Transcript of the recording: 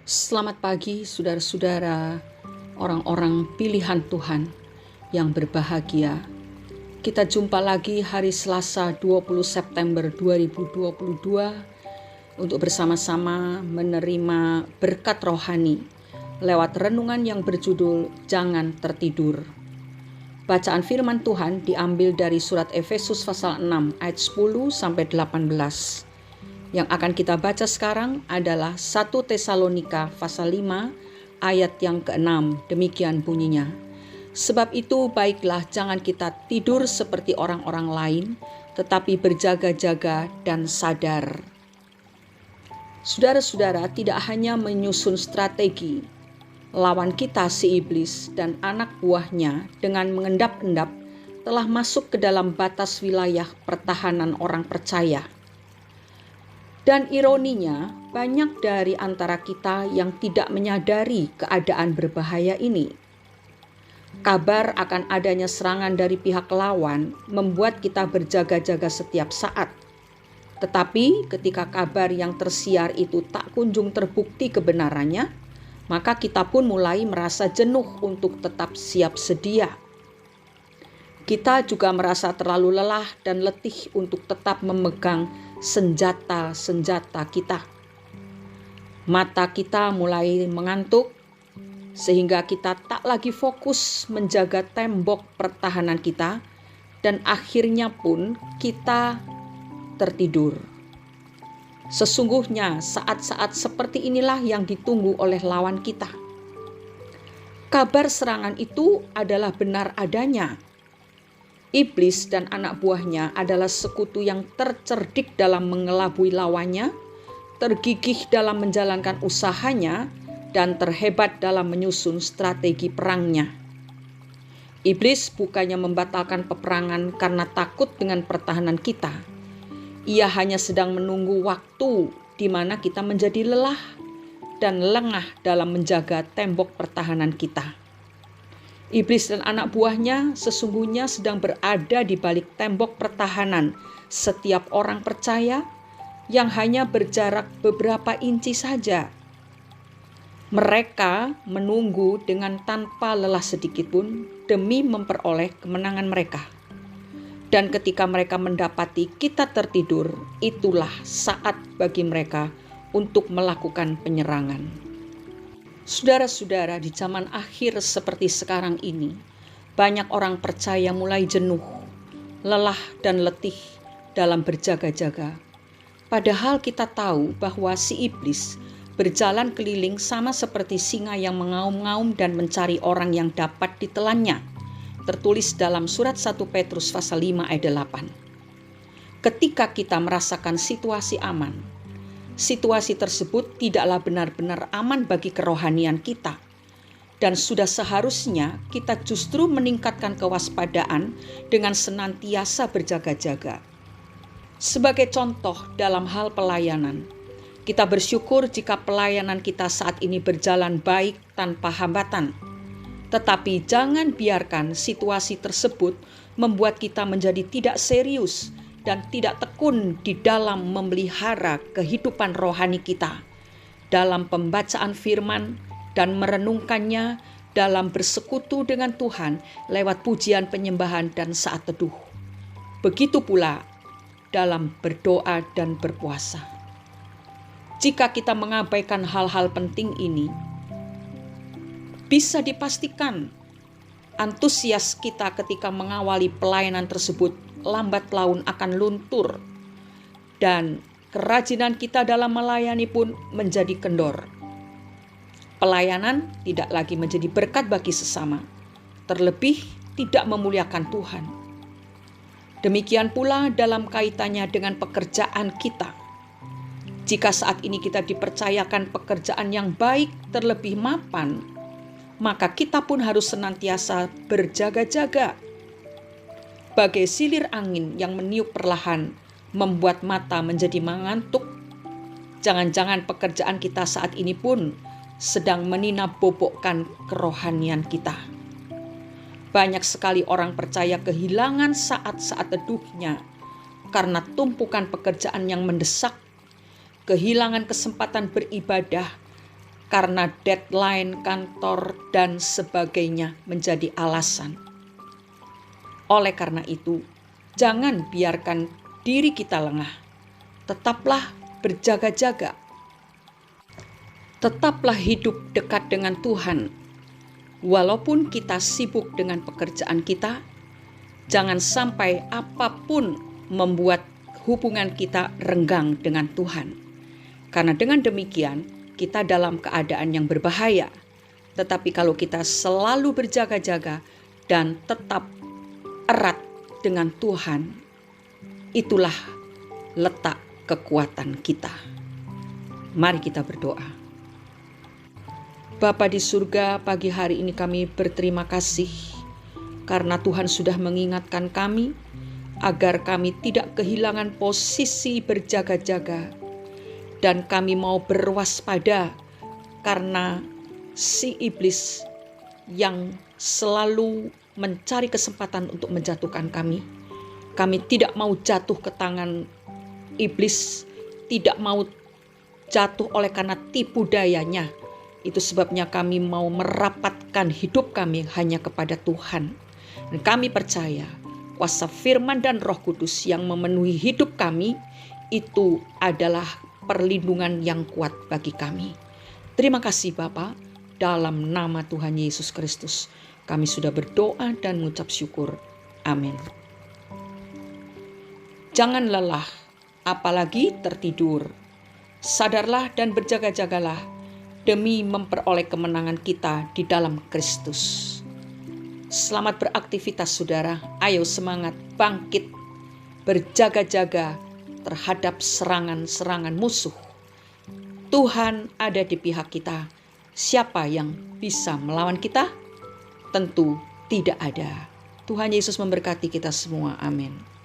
Selamat pagi saudara-saudara, orang-orang pilihan Tuhan yang berbahagia. Kita jumpa lagi hari Selasa 20 September 2022 untuk bersama-sama menerima berkat rohani lewat renungan yang berjudul Jangan Tertidur. Bacaan firman Tuhan diambil dari surat Efesus pasal 6 ayat 10 sampai 18. Yang akan kita baca sekarang adalah 1 Tesalonika pasal 5 ayat yang ke-6. Demikian bunyinya. Sebab itu baiklah jangan kita tidur seperti orang-orang lain, tetapi berjaga-jaga dan sadar. Saudara-saudara, tidak hanya menyusun strategi, lawan kita si iblis dan anak buahnya dengan mengendap-endap telah masuk ke dalam batas wilayah pertahanan orang percaya. Dan ironinya, banyak dari antara kita yang tidak menyadari keadaan berbahaya ini. Kabar akan adanya serangan dari pihak lawan membuat kita berjaga-jaga setiap saat. Tetapi ketika kabar yang tersiar itu tak kunjung terbukti kebenarannya, maka kita pun mulai merasa jenuh untuk tetap siap sedia. Kita juga merasa terlalu lelah dan letih untuk tetap memegang senjata-senjata kita. Mata kita mulai mengantuk sehingga kita tak lagi fokus menjaga tembok pertahanan kita dan akhirnya pun kita tertidur. Sesungguhnya saat-saat seperti inilah yang ditunggu oleh lawan kita. Kabar serangan itu adalah benar adanya. Iblis dan anak buahnya adalah sekutu yang tercerdik dalam mengelabui lawannya, tergigih dalam menjalankan usahanya, dan terhebat dalam menyusun strategi perangnya. Iblis bukannya membatalkan peperangan karena takut dengan pertahanan kita. Ia hanya sedang menunggu waktu di mana kita menjadi lelah dan lengah dalam menjaga tembok pertahanan kita. Iblis dan anak buahnya sesungguhnya sedang berada di balik tembok pertahanan setiap orang percaya yang hanya berjarak beberapa inci saja. Mereka menunggu dengan tanpa lelah sedikit pun demi memperoleh kemenangan mereka. Dan ketika mereka mendapati kita tertidur, itulah saat bagi mereka untuk melakukan penyerangan. Saudara-saudara, di zaman akhir seperti sekarang ini, banyak orang percaya mulai jenuh, lelah dan letih dalam berjaga-jaga. Padahal kita tahu bahwa si iblis berjalan keliling sama seperti singa yang mengaum-ngaum dan mencari orang yang dapat ditelannya. Tertulis dalam surat 1 Petrus pasal 5 ayat 8. Ketika kita merasakan situasi aman, situasi tersebut tidaklah benar-benar aman bagi kerohanian kita. Dan sudah seharusnya kita justru meningkatkan kewaspadaan dengan senantiasa berjaga-jaga. Sebagai contoh dalam hal pelayanan, kita bersyukur jika pelayanan kita saat ini berjalan baik tanpa hambatan. Tetapi jangan biarkan situasi tersebut membuat kita menjadi tidak serius dan tidak tekun di dalam memelihara kehidupan rohani kita, dalam pembacaan firman dan merenungkannya, dalam bersekutu dengan Tuhan lewat pujian penyembahan dan saat teduh. Begitu pula dalam berdoa dan berpuasa. Jika kita mengabaikan hal-hal penting ini, bisa dipastikan antusias kita ketika mengawali pelayanan tersebut lambat laun akan luntur, dan kerajinan kita dalam melayani pun menjadi kendor. Pelayanan tidak lagi menjadi berkat bagi sesama, terlebih tidak memuliakan Tuhan. Demikian pula dalam kaitannya dengan pekerjaan kita. Jika saat ini kita dipercayakan pekerjaan yang baik terlebih mapan, maka kita pun harus senantiasa berjaga-jaga. Bagai silir angin yang meniup perlahan, membuat mata menjadi mengantuk. Jangan-jangan pekerjaan kita saat ini pun sedang meninabobokkan kerohanian kita. Banyak sekali orang percaya kehilangan saat-saat teduhnya karena tumpukan pekerjaan yang mendesak, kehilangan kesempatan beribadah, karena deadline kantor dan sebagainya menjadi alasan. Oleh karena itu, jangan biarkan diri kita lengah. Tetaplah berjaga-jaga. Tetaplah hidup dekat dengan Tuhan. Walaupun kita sibuk dengan pekerjaan kita, jangan sampai apapun membuat hubungan kita renggang dengan Tuhan. Karena dengan demikian, kita dalam keadaan yang berbahaya. Tetapi kalau kita selalu berjaga-jaga dan tetap erat dengan Tuhan, itulah letak kekuatan kita. Mari kita berdoa. Bapa di surga, pagi hari ini kami berterima kasih karena Tuhan sudah mengingatkan kami agar kami tidak kehilangan posisi berjaga-jaga, dan kami mau berwaspada karena si iblis yang selalu mencari kesempatan untuk menjatuhkan kami. Kami tidak mau jatuh ke tangan iblis, tidak mau jatuh oleh karena tipu dayanya. Itu sebabnya kami mau merapatkan hidup kami hanya kepada Tuhan. Dan kami percaya kuasa firman dan Roh Kudus yang memenuhi hidup kami itu adalah perlindungan yang kuat bagi kami. Terima kasih Bapa, dalam nama Tuhan Yesus Kristus kami sudah berdoa dan mengucap syukur. Amin. Jangan lelah, apalagi tertidur. Sadarlah dan berjaga-jagalah demi memperoleh kemenangan kita di dalam Kristus. Selamat beraktivitas saudara, ayo semangat, bangkit, berjaga-jaga terhadap serangan-serangan musuh. Tuhan ada di pihak kita. Siapa yang bisa melawan kita? Tentu tidak ada. Tuhan Yesus memberkati kita semua. Amin.